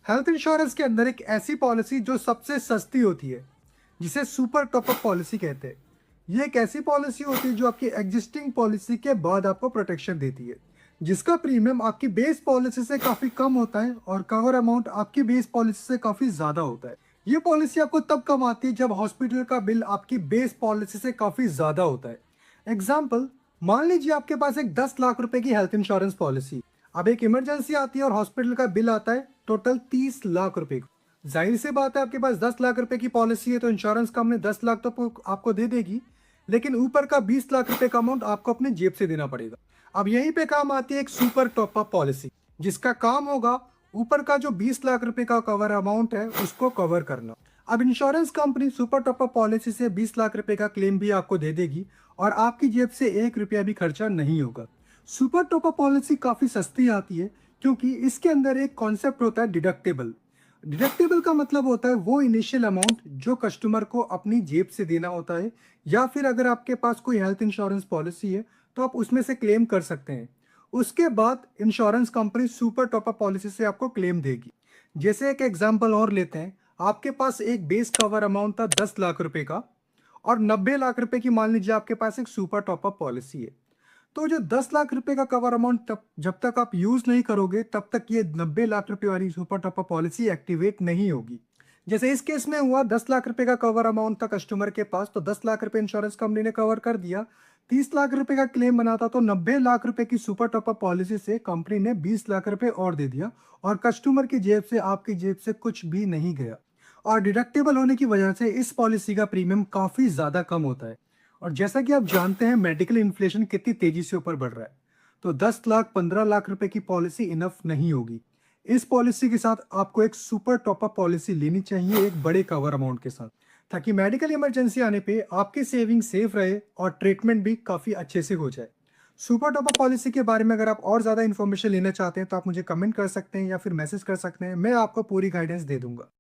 Health insurance के अंदर एक ऐसी पॉलिसी जो सबसे सस्ती होती है, जिसे सुपर टॉप अप पॉलिसी कहते हैं। ये एक ऐसी पॉलिसी होती है जो आपकी एग्जिस्टिंग पॉलिसी के बाद आपको प्रोटेक्शन देती है, जिसका प्रीमियम आपकी बेस पॉलिसी से काफ़ी कम होता है और कवर अमाउंट आपकी बेस पॉलिसी से काफ़ी ज़्यादा होता है। ये पॉलिसी आपको तब कम आती है जब हॉस्पिटल का बिल आपकी बेस पॉलिसी से काफ़ी ज़्यादा होता है। एग्जाम्पल, मान लीजिए आपके पास एक 10 लाख रुपए की हेल्थ इंश्योरेंस पॉलिसी। अब एक इमरजेंसी आती है और हॉस्पिटल का बिल आता है टोटल 30 लाख रुपए का। जाहिर सी बात है, आपके पास 10 लाख रुपए की पॉलिसी है तो इंश्योरेंस कंपनी 10 लाख तो आपको दे देगी, लेकिन ऊपर का 20 लाख रुपए का अमाउंट आपको अपने जेब से देना पड़ेगा। अब यहीं पे काम आती है एक सुपर टॉप अप पॉलिसी, जिसका काम होगा ऊपर का जो 20 लाख रुपए का कवर अमाउंट है उसको कवर करना। अब insurance company super top up policy से 20 लाख रुपए का क्लेम भी आपको दे देगी और आपकी जेब से 1 रुपया भी खर्चा नहीं होगा। सुपर टॉप अप पॉलिसी काफ़ी सस्ती आती है क्योंकि इसके अंदर एक कॉन्सेप्ट होता है डिडक्टेबल। डिडक्टेबल का मतलब होता है वो इनिशियल अमाउंट जो कस्टमर को अपनी जेब से देना होता है, या फिर अगर आपके पास कोई हेल्थ इंश्योरेंस पॉलिसी है तो आप उसमें से क्लेम कर सकते हैं। उसके बाद insurance company super top up policy से आपको क्लेम देगी। जैसे एक एग्जांपल और लेते हैं, आपके पास एक बेस कवर अमाउंट था 10 लाख रुपए का और 90 लाख रुपए की मान लीजिए आपके पास एक सुपर टॉप अप पॉलिसी है। तो जो 10 लाख रुपए का कवर अमाउंट तब जब तक आप यूज नहीं करोगे तब तक ये 90 लाख रुपए वाली super top up policy activate नहीं होगी। जैसे इस केस में हुआ, 10 लाख रुपए का कवर अमाउंट था कस्टमर के पास तो 10 लाख रुपए इंश्योरेंस कंपनी ने कवर कर दिया। 30 लाख रुपए का क्लेम बना था तो 90 लाख रुपए की सुपर टॉप अप पॉलिसी से कंपनी ने 20 लाख रुपए और दे दिया और कस्टमर की जेब से आपकी जेब से कुछ भी नहीं गया। और डिडक्टेबल होने की वजह से इस पॉलिसी का प्रीमियम काफी ज्यादा कम होता है। और जैसा कि आप जानते हैं मेडिकल इन्फ्लेशन कितनी तेजी से ऊपर बढ़ रहा है, तो 10 लाख 15 लाख रुपए की पॉलिसी इनफ नहीं होगी। इस पॉलिसी के साथ आपको एक सुपर टॉप अप पॉलिसी लेनी चाहिए एक बड़े कवर अमाउंट के साथ, ताकि मेडिकल इमरजेंसी आने पे आपकी सेविंग सेफ रहे और ट्रीटमेंट भी काफ़ी अच्छे से हो जाए। सुपर टॉप अप पॉलिसी के बारे में अगर आप और ज़्यादा इन्फॉर्मेशन लेना चाहते हैं तो आप मुझे कमेंट कर सकते हैं या फिर मैसेज कर सकते हैं, मैं आपको पूरी गाइडेंस दे दूंगा।